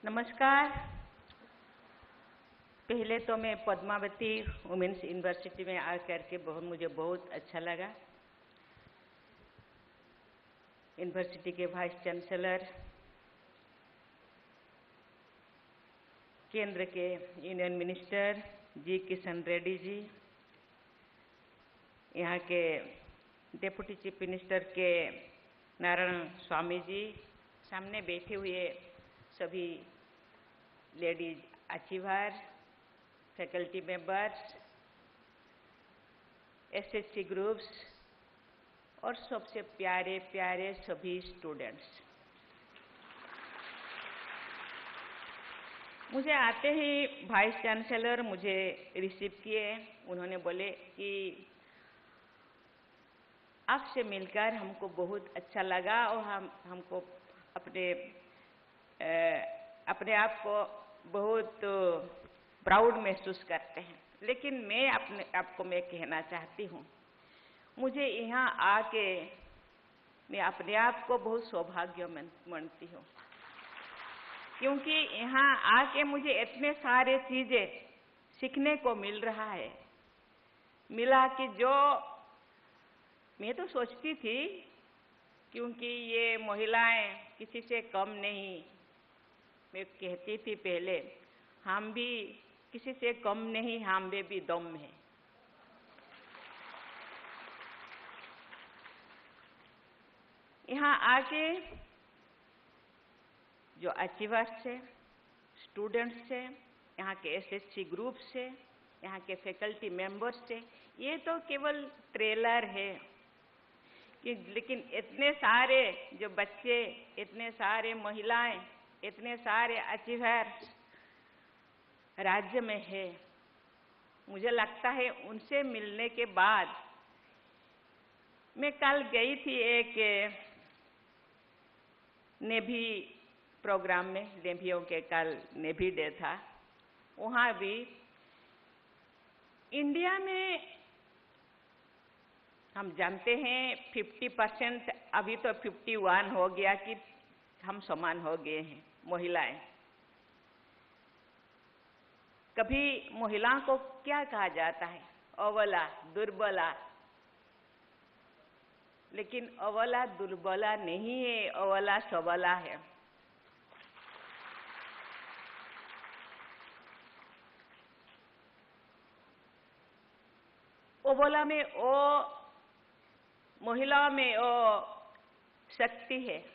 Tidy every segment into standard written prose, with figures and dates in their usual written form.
नमस्कार। पहले तो मैं पद्मावती वुमेन्स यूनिवर्सिटी में आकर के मुझे बहुत अच्छा लगा। यूनिवर्सिटी के वाइस चांसलर, केंद्र के यूनियन मिनिस्टर जी किशन रेड्डी जी, यहाँ के डेप्यूटी चीफ मिनिस्टर के नारायण स्वामी जी, सामने बैठे हुए सभी ladies achiever, faculty members, SSC groups और सबसे प्यारे प्यारे सभी स्टूडेंट्स, मुझे आते ही वाइस चांसलर मुझे रिसीव किए। उन्होंने बोले कि आपसे मिलकर हमको बहुत अच्छा लगा और हमको अपने आप को बहुत प्राउड महसूस करते हैं। लेकिन मैं अपने आप को कहना चाहती हूँ, मुझे यहाँ आके मैं अपने आप को बहुत सौभाग्य मानती हूँ, क्योंकि यहाँ आके मुझे इतने सारे चीजें सीखने को मिल रहा है। मिला कि जो मैं तो सोचती थी, क्योंकि ये महिलाएं किसी से कम नहीं, मैं कहती थी पहले, हम भी किसी से कम नहीं, हम में भी दम है। यहाँ आके जो अचीवर्स से, स्टूडेंट्स से, यहाँ के एसएससी ग्रुप से, यहाँ के फैकल्टी मेंबर्स से, ये तो केवल ट्रेलर है लेकिन इतने सारे जो बच्चे, इतने सारे महिलाएं, इतने सारे अचीवर्स राज्य में है। मुझे लगता है उनसे मिलने के बाद, मैं कल गई थी एक नेवी प्रोग्राम में, नेवियों के कल नेवी डे था। वहाँ भी इंडिया में हम जानते हैं 50%, अभी तो 51 हो गया कि हम समान हो गए हैं महिलाएं। कभी महिलाओं को क्या कहा जाता है? अबला, दुर्बला। लेकिन अबला दुर्बला नहीं है, अबला सबला है। अबला में वो, महिलाओं में वो शक्ति है,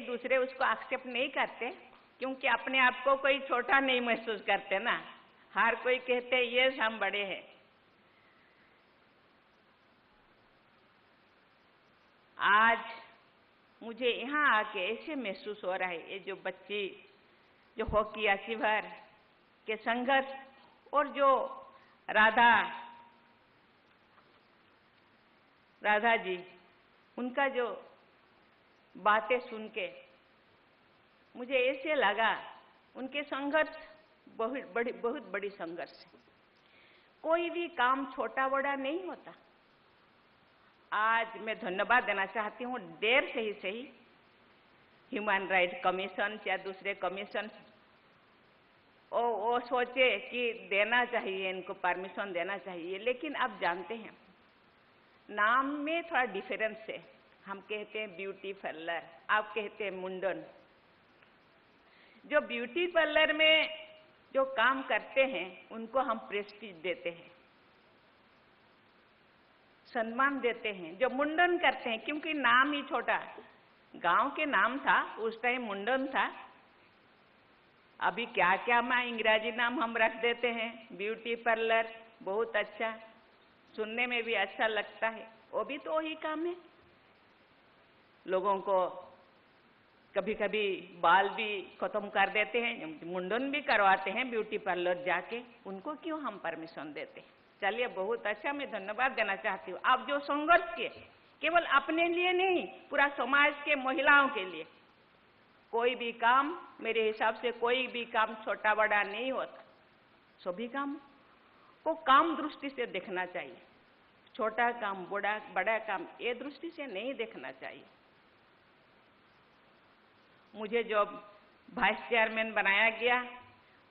दूसरे उसको एक्सेप्ट नहीं करते, क्योंकि अपने आप को कोई छोटा नहीं महसूस करते ना। हर कोई कहते ये हम बड़े हैं। आज मुझे यहाँ आके ऐसे महसूस हो रहा है, ये जो बच्ची जो हॉकी अचीवर के संघर्ष और जो राधा जी, उनका जो बातें सुन के मुझे ऐसे लगा उनके संघर्ष बहुत बड़ी संघर्ष है। कोई भी काम छोटा बड़ा नहीं होता। आज मैं धन्यवाद देना चाहती हूँ, देर से ही सही, ह्यूमन राइट कमीशन या दूसरे कमीशन वो सोचे कि देना चाहिए, इनको परमिशन देना चाहिए। लेकिन आप जानते हैं, नाम में थोड़ा डिफरेंस है। हम कहते हैं ब्यूटी पार्लर, आप कहते हैं मुंडन। जो ब्यूटी पार्लर में जो काम करते हैं उनको हम प्रेस्टीज देते हैं, सम्मान देते हैं। जो मुंडन करते हैं, क्योंकि नाम ही छोटा, गांव के नाम था उस टाइम, मुंडन था। अभी क्या क्या अंग्रेजी नाम हम रख देते हैं। ब्यूटी पार्लर बहुत अच्छा, सुनने में भी अच्छा लगता है, वो भी तो वही काम है। लोगों को कभी कभी बाल भी खत्म कर देते हैं, मुंडन भी करवाते हैं ब्यूटी पार्लर जाके, उनको क्यों हम परमिशन देते हैं? चलिए, बहुत अच्छा, मैं धन्यवाद देना चाहती हूँ। आप जो संघर्ष किए, केवल अपने लिए नहीं, पूरा समाज के महिलाओं के लिए। कोई भी काम, मेरे हिसाब से कोई भी काम छोटा बड़ा नहीं होता। सभी काम को काम दृष्टि से देखना चाहिए। छोटा काम, बड़ा काम, ये दृष्टि से नहीं देखना चाहिए। मुझे जो वाइस चेयरमैन बनाया गया,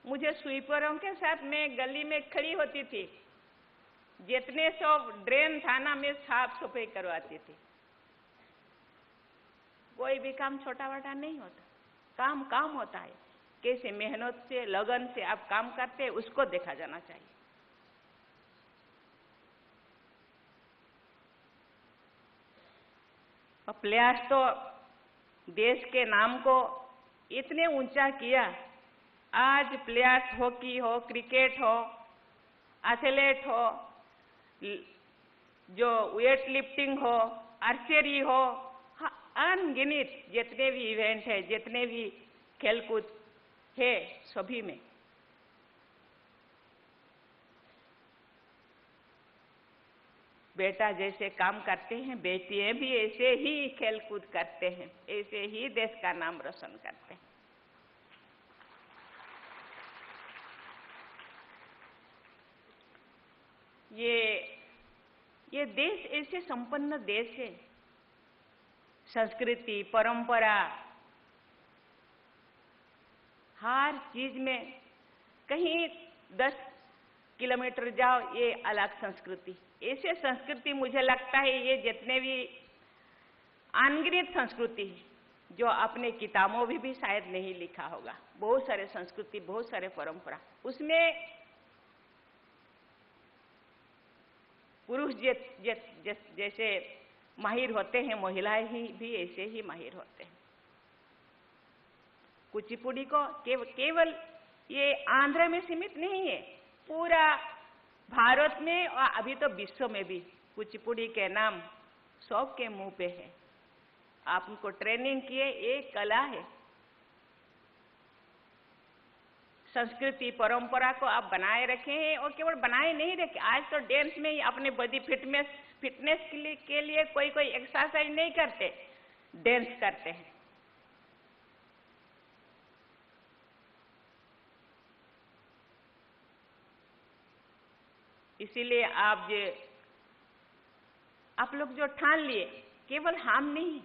मुझे स्वीपरों के साथ मैं गली में खड़ी होती थी, जितने सब ड्रेन था ना मैं साफ सफाई करवाती थी। कोई भी काम छोटा बड़ा नहीं होता, काम काम होता है। कैसे मेहनत से लगन से आप काम करते हैं उसको देखा जाना चाहिए। प्लेयर्स तो देश के नाम को इतने ऊंचा किया। आज प्लेयर्स हॉकी हो, क्रिकेट हो, एथलीट हो, जो वेट लिफ्टिंग हो, आर्चरी हो, अनगिनत जितने भी इवेंट है, जितने भी खेलकूद है, सभी में बेटा जैसे काम करते हैं, बेटियां भी ऐसे ही खेलकूद करते हैं, ऐसे ही देश का नाम रोशन करते हैं। ये देश ऐसे संपन्न देश है, संस्कृति, परंपरा, हर चीज में कहीं 10 किलोमीटर जाओ ये अलग संस्कृति। ऐसे संस्कृति मुझे लगता है ये जितने भी अनगिनत संस्कृति जो अपने किताबों में भी शायद नहीं लिखा होगा, बहुत सारे संस्कृति, बहुत सारे परंपरा, उसमें पुरुष जैसे माहिर होते हैं, महिलाएं ही भी ऐसे ही माहिर होते हैं। कुचिपुड़ी को केवल ये आंध्र में सीमित नहीं है, पूरा भारत में और अभी तो विश्व में भी कुचिपुड़ी के नाम सबके मुंह पे है। आप उनको ट्रेनिंग किए, एक कला है। संस्कृति परंपरा को आप बनाए रखे हैं, और केवल बनाए नहीं रखे, आज तो डांस में ही अपने बॉडी फिटनेस के लिए कोई एक्सरसाइज नहीं करते, डांस करते हैं। इसीलिए आप लोग जो ठान लिए, केवल हम नहीं,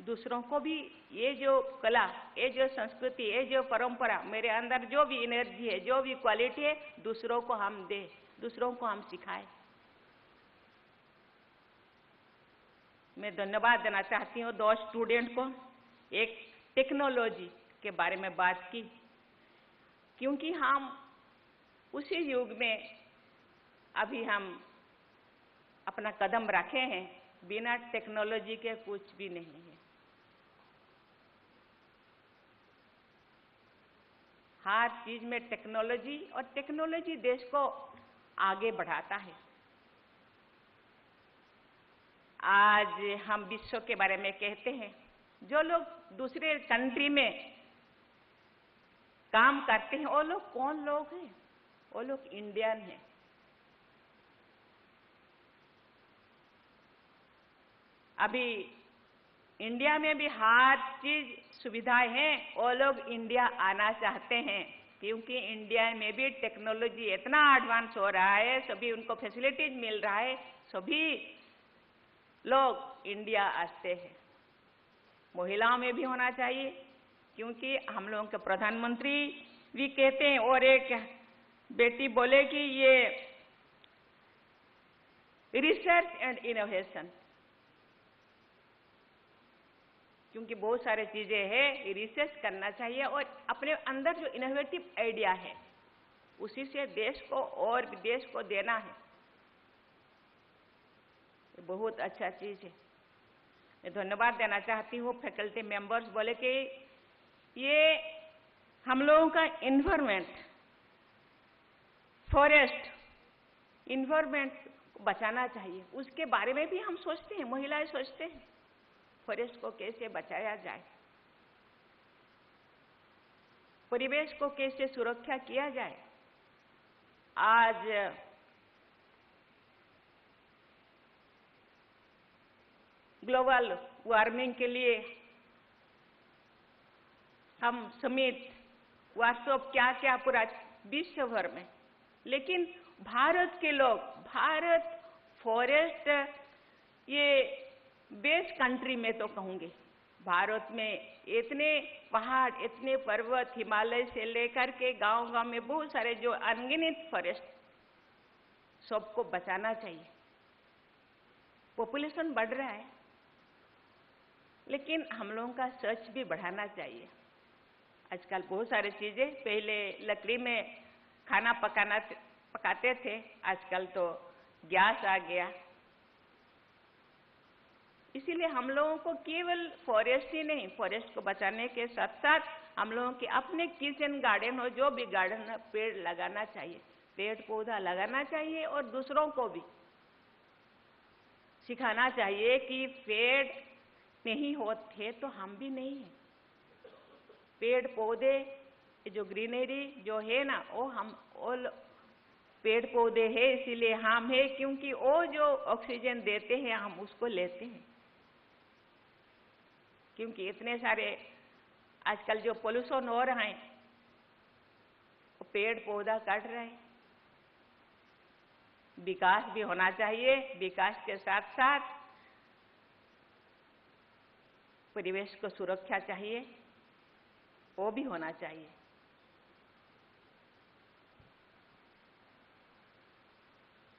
दूसरों को भी ये जो कला, ये जो संस्कृति, ये जो परंपरा, मेरे अंदर जो भी एनर्जी है, जो भी क्वालिटी है, दूसरों को हम दें, दूसरों को हम सिखाएं। मैं धन्यवाद देना चाहती हूँ 2 स्टूडेंट को। एक टेक्नोलॉजी के बारे में बात की, क्योंकि हम उसी युग में अभी हम अपना कदम रखे हैं, बिना टेक्नोलॉजी के कुछ भी नहीं है। हर चीज में टेक्नोलॉजी, और टेक्नोलॉजी देश को आगे बढ़ाता है। आज हम विश्व के बारे में कहते हैं, जो लोग दूसरे कंट्री में काम करते हैं वो लोग कौन लोग हैं? वो लोग इंडियन हैं। अभी इंडिया में भी हर चीज सुविधाएं हैं, वो लोग इंडिया आना चाहते हैं, क्योंकि इंडिया में भी टेक्नोलॉजी इतना एडवांस हो रहा है, सभी उनको फैसिलिटीज मिल रहा है, सभी लोग इंडिया आते हैं। महिलाओं में भी होना चाहिए, क्योंकि हम लोगों के प्रधानमंत्री भी कहते हैं, और एक बेटी बोले कि ये रिसर्च एंड इनोवेशन, क्योंकि बहुत सारे चीजें हैं, रिसर्च करना चाहिए और अपने अंदर जो इनोवेटिव आइडिया है उसी से देश को और देश को देना है। ये बहुत अच्छा चीज है। मैं धन्यवाद देना चाहती हूँ फैकल्टी मेंबर्स बोले कि ये हम लोगों का इन्वायरमेंट, फॉरेस्ट, इन्वायरमेंट बचाना चाहिए, उसके बारे में भी हम सोचते हैं, महिलाएं सोचते हैं फॉरेस्ट को कैसे बचाया जाए, परिवेश को कैसे सुरक्षा किया जाए। आज ग्लोबल वार्मिंग के लिए हम समिट, वर्कशॉप, क्या क्या पूरा विश्व भर में, लेकिन भारत के लोग, भारत फॉरेस्ट ये बेस्ट कंट्री में तो कहूंगे, भारत में इतने पहाड़, इतने पर्वत, हिमालय से लेकर के गांव-गांव में बहुत सारे जो अनगिनत फॉरेस्ट, सबको बचाना चाहिए। पॉपुलेशन बढ़ रहा है, लेकिन हम लोगों का सर्च भी बढ़ाना चाहिए। आजकल बहुत सारी चीजें, पहले लकड़ी में खाना पकाते थे, आजकल तो गैस आ गया। इसीलिए हम लोगों को केवल फॉरेस्ट ही नहीं, फॉरेस्ट को बचाने के साथ साथ हम लोगों के अपने किचन गार्डन हो, जो भी गार्डन है, पेड़ लगाना चाहिए, पेड़ पौधा लगाना चाहिए और दूसरों को भी सिखाना चाहिए कि पेड़ नहीं होते तो हम भी नहीं हैं। पेड़ पौधे जो ग्रीनरी जो है ना, वो हम पेड़ पौधे है, इसीलिए हम है, क्योंकि वो जो ऑक्सीजन देते हैं हम उसको लेते हैं। क्योंकि इतने सारे आजकल जो पोल्यूशन हो रहा है, वो पेड़ पौधा काट रहे हैं। विकास भी होना चाहिए, विकास के साथ साथ परिवेश को सुरक्षा चाहिए, वो भी होना चाहिए।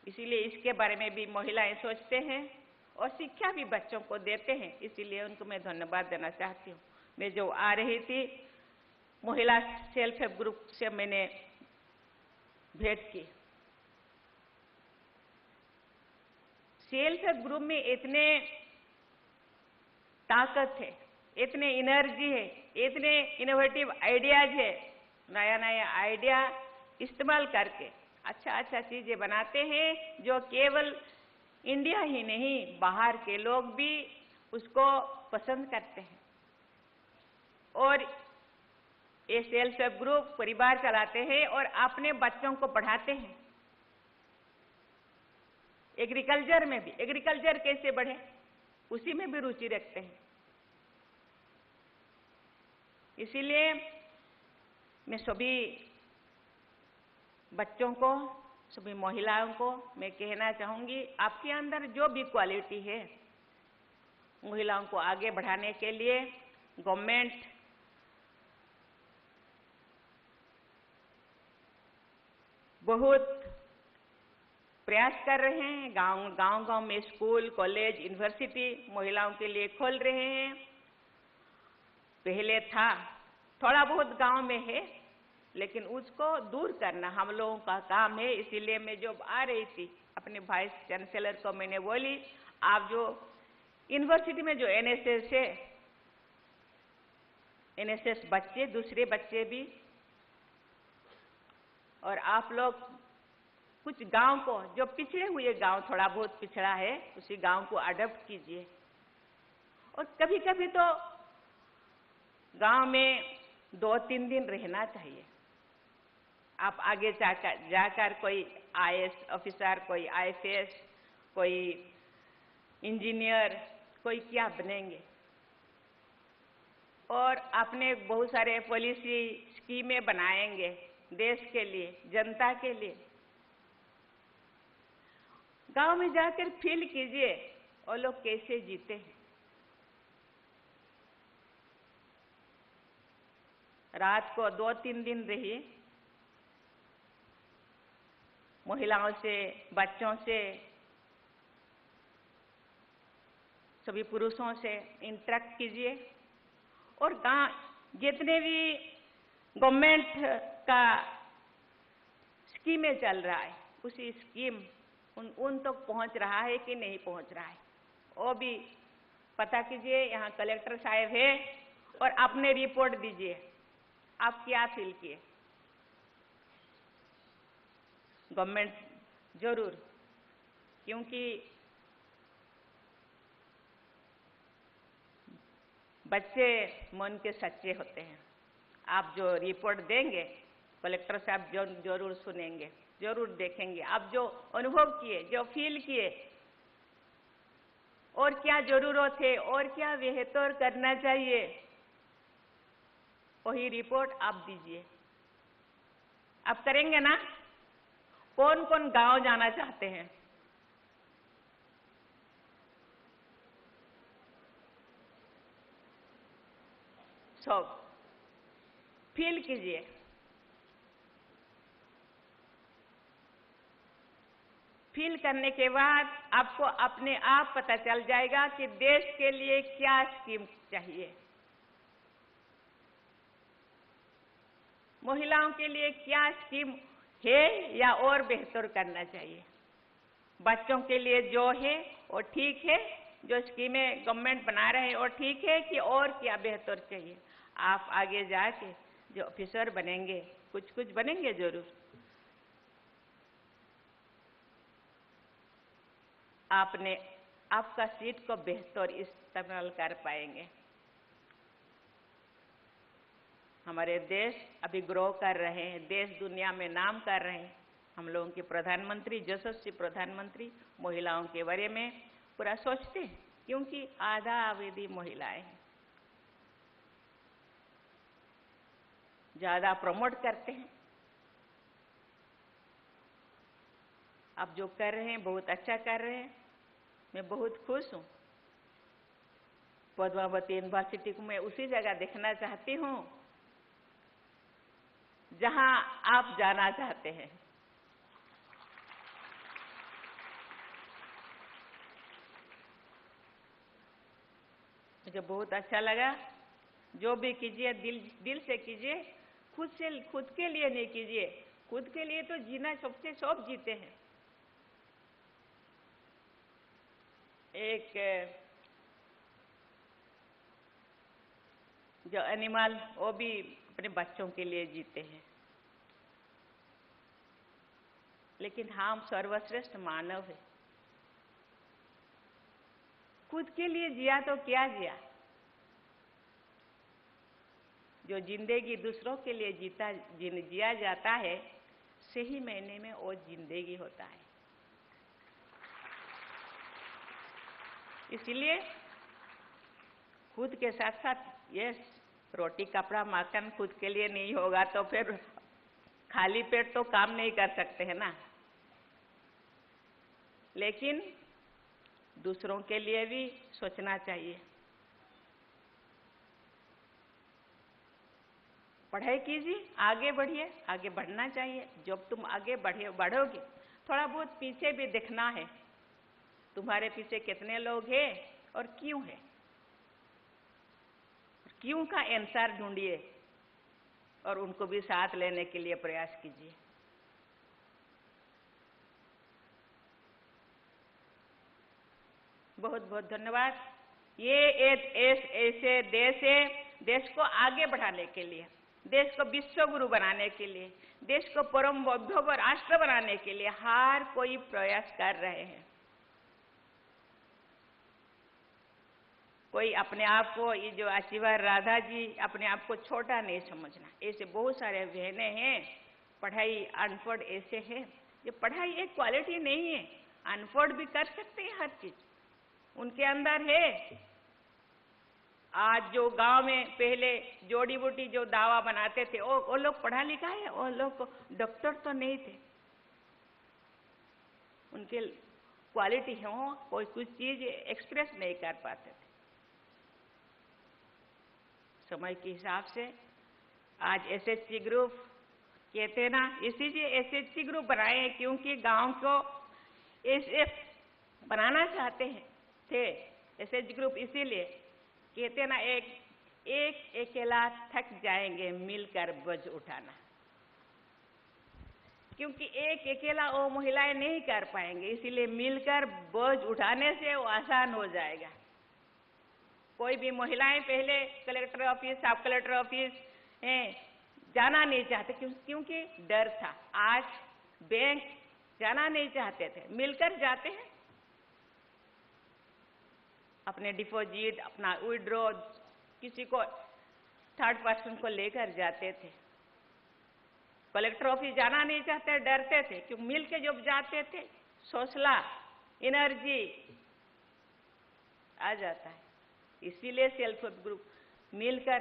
इसीलिए इसके बारे में भी महिलाएं सोचते हैं और शिक्षा भी बच्चों को देते हैं, इसीलिए उनको मैं धन्यवाद देना चाहती हूँ। मैं जो आ रही थी, महिला सेल्फ हेल्प ग्रुप से मैंने भेंट की। सेल्फ हेल्प ग्रुप में इतने ताकत है, इतने एनर्जी है, इतने इनोवेटिव आइडियाज है, नया नया आइडिया इस्तेमाल करके अच्छा अच्छा चीजें बनाते हैं, जो केवल इंडिया ही नहीं, बाहर के लोग भी उसको पसंद करते हैं। और ये सेल्फ हेल्प ग्रुप परिवार चलाते हैं और अपने बच्चों को पढ़ाते हैं। एग्रीकल्चर में भी, एग्रीकल्चर कैसे बढ़े, उसी में भी रुचि रखते हैं। इसीलिए मैं सभी बच्चों को, सभी महिलाओं को मैं कहना चाहूंगी, आपके अंदर जो भी क्वालिटी है, महिलाओं को आगे बढ़ाने के लिए गवर्नमेंट बहुत प्रयास कर रहे हैं। गांव में स्कूल, कॉलेज, यूनिवर्सिटी महिलाओं के लिए खोल रहे हैं। पहले था, थोड़ा बहुत गांव में है, लेकिन उसको दूर करना हम लोगों का काम है। इसीलिए मैं जब आ रही थी, अपने वाइस चांसलर को मैंने बोली, आप जो यूनिवर्सिटी में जो एनएसएस है, एनएसएस बच्चे, दूसरे बच्चे भी, और आप लोग कुछ गांव को, जो पिछड़े हुए गांव, थोड़ा बहुत पिछड़ा है, उसी गांव को अडॉप्ट कीजिए। और कभी कभी तो गांव में 2-3 दिन रहना चाहिए। आप आगे जाकर कोई आईएएस ऑफिसर, कोई आईपीएस, कोई इंजीनियर, कोई क्या बनेंगे। और अपने बहुत सारे पॉलिसी स्कीमें बनाएंगे देश के लिए, जनता के लिए। गांव में जाकर फील कीजिए वो लोग कैसे जीते हैं। रात को 2-3 दिन रहिए, महिलाओं से, बच्चों से, सभी पुरुषों से इंटरेक्ट कीजिए। और गांव जितने भी गवर्नमेंट का स्कीमें चल रहा है, उसी स्कीम उन तक पहुंच रहा है कि नहीं पहुंच रहा है, वो भी पता कीजिए। यहाँ कलेक्टर साहब है, और अपने रिपोर्ट दीजिए, आप क्या फील किए। गवर्नमेंट जरूर, क्योंकि बच्चे मन के सच्चे होते हैं। आप जो रिपोर्ट देंगे, कलेक्टर साहब जरूर सुनेंगे, जरूर देखेंगे। आप जो अनुभव किए, जो फील किए, और क्या जरूरत है, और क्या बेहतर करना चाहिए, वही रिपोर्ट आप दीजिए। आप करेंगे ना? कौन कौन गांव जाना चाहते हैं? सब फील कीजिए। फील करने के बाद आपको अपने आप पता चल जाएगा कि देश के लिए क्या स्कीम चाहिए, महिलाओं के लिए क्या स्कीम है या और बेहतर करना चाहिए। बच्चों के लिए जो है वो ठीक है, जो स्कीमें गवर्नमेंट बना रहे हैं वो ठीक है कि और क्या बेहतर चाहिए। आप आगे जाके जो ऑफिसर बनेंगे, कुछ कुछ बनेंगे जरूर, आपने आपका सीट को बेहतर इस्तेमाल कर पाएंगे। हमारे देश अभी ग्रो कर रहे हैं, देश दुनिया में नाम कर रहे हैं। हम लोगों के प्रधानमंत्री, यशस्वी प्रधानमंत्री महिलाओं के बारे में पूरा सोचते हैं, क्योंकि आधा आबादी महिलाएं हैं। ज्यादा प्रमोट करते हैं। आप जो कर रहे हैं बहुत अच्छा कर रहे हैं, मैं बहुत खुश हूं। पद्मावती यूनिवर्सिटी को मैं उसी जगह देखना चाहती हूं जहां आप जाना चाहते हैं। मुझे बहुत अच्छा लगा। जो भी कीजिए दिल से कीजिए, खुद के लिए नहीं कीजिए। खुद के लिए तो जीना सबसे सब जीते हैं। एक जो एनिमल, वो भी अपने बच्चों के लिए जीते हैं, लेकिन हम सर्वश्रेष्ठ मानव है। खुद के लिए जिया तो क्या जिया। जो जिंदगी दूसरों के लिए जिया जाता है, सही मायने में वो जिंदगी होता है। इसलिए खुद के साथ साथ ये रोटी कपड़ा मकान खुद के लिए नहीं होगा तो फिर खाली पेट तो काम नहीं कर सकते हैं ना। लेकिन दूसरों के लिए भी सोचना चाहिए। पढ़ाई कीजिए, आगे बढ़िए, आगे बढ़ना चाहिए। जब तुम आगे बढ़ोगे, थोड़ा बहुत पीछे भी देखना है, तुम्हारे पीछे कितने लोग हैं और क्यों है। क्यों का आंसर ढूंढिए और उनको भी साथ लेने के लिए प्रयास कीजिए। बहुत बहुत धन्यवाद। ये एक ऐसे देश है, देश को आगे बढ़ाने के लिए, देश को विश्व गुरु बनाने के लिए, देश को परम वैभव राष्ट्र बनाने के लिए हर कोई प्रयास कर रहे हैं। कोई अपने आप को, ये जो आशीर्वाद राधा जी, अपने आप को छोटा नहीं समझना। ऐसे बहुत सारे बहनें हैं, पढ़ाई अनपढ़ ऐसे हैं। ये पढ़ाई एक क्वालिटी नहीं है, अनपढ़ भी कर सकते हैं हर चीज, उनके अंदर है। आज जो गांव में पहले जोड़ी बूटी जो दावा बनाते थे, वो लोग पढ़ा लिखा है, वो लोग डॉक्टर तो नहीं थे, उनके क्वालिटी है, वो कोई कुछ चीज एक्सप्रेस नहीं कर पाते थे। समय के हिसाब से आज एसएचजी ग्रुप कहते हैं ना, इसीलिए एसएचजी ग्रुप बनाए हैं, क्योंकि गांव को एसएफ बनाना चाहते हैं थे। एसएचजी ग्रुप इसीलिए कहते हैं ना, एक अकेला थक जाएंगे मिलकर बोझ उठाना, क्योंकि एक अकेला वो महिलाएं नहीं कर पाएंगे। इसीलिए मिलकर बोझ उठाने से वो आसान हो जाएगा। कोई भी महिलाएं पहले कलेक्टर ऑफिस, सब कलेक्टर ऑफिस जाना नहीं चाहते, क्योंकि डर था। आज बैंक जाना नहीं चाहते थे, मिलकर जाते हैं। अपने डिपॉजिट, अपना विड्रॉ, किसी को थर्ड पर्सन को लेकर जाते थे। कलेक्टर ऑफिस जाना नहीं चाहते, डरते थे, क्योंकि मिलकर जब जाते थे हौसला, एनर्जी आ जाता है। इसीलिए सेल्फ हेल्प ग्रुप मिलकर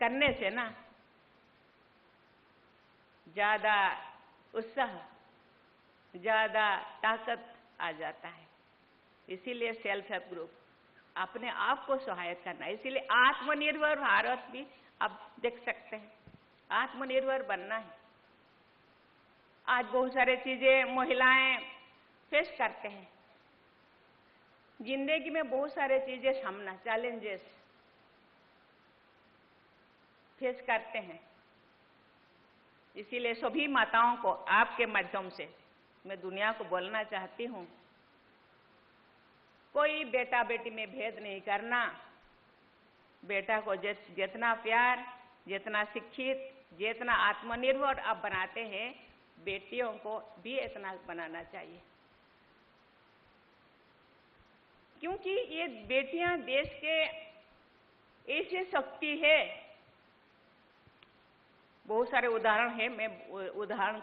करने से ना ज्यादा उत्साह, ज्यादा ताकत आ जाता है। इसीलिए सेल्फ हेल्प ग्रुप अपने आप को सहायक करना है। इसीलिए आत्मनिर्भर भारत भी आप देख सकते हैं, आत्मनिर्भर बनना है। आज बहुत सारे चीजें महिलाएं फेस करते हैं, जिंदगी में बहुत सारे चीजें सामना, चैलेंजेस फेस करते हैं। इसीलिए सभी माताओं को आपके माध्यम से मैं दुनिया को बोलना चाहती हूं, कोई बेटा बेटी में भेद नहीं करना। बेटा को जितना प्यार, जितना शिक्षित, जितना आत्मनिर्भर आप बनाते हैं, बेटियों को भी इतना बनाना चाहिए। क्योंकि ये बेटियां देश के ऐसी शक्ति है। बहुत सारे उदाहरण है, मैं उदाहरण,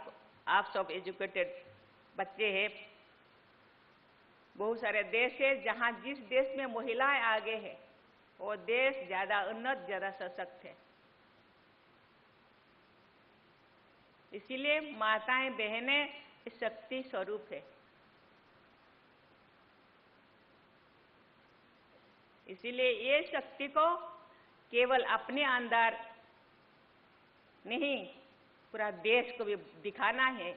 आप सब एजुकेटेड बच्चे हैं। बहुत सारे देश है जहां जिस देश में महिलाएं आगे है, वो देश ज्यादा उन्नत, ज्यादा सशक्त है। इसीलिए माताएं बहनें शक्ति स्वरूप है। इसीलिए ये शक्ति को केवल अपने अंदर नहीं, पूरा देश को भी दिखाना है,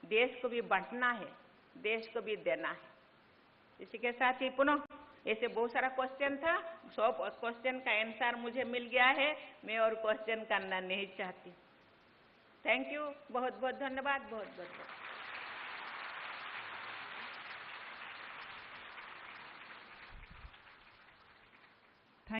देश को भी बांटना है, देश को भी देना है। इसी के साथ ही पुनः ऐसे बहुत सारा क्वेश्चन था, सब क्वेश्चन का आंसर मुझे मिल गया है, मैं और क्वेश्चन करना नहीं चाहती। थैंक यू, बहुत बहुत धन्यवाद, बहुत बहुत।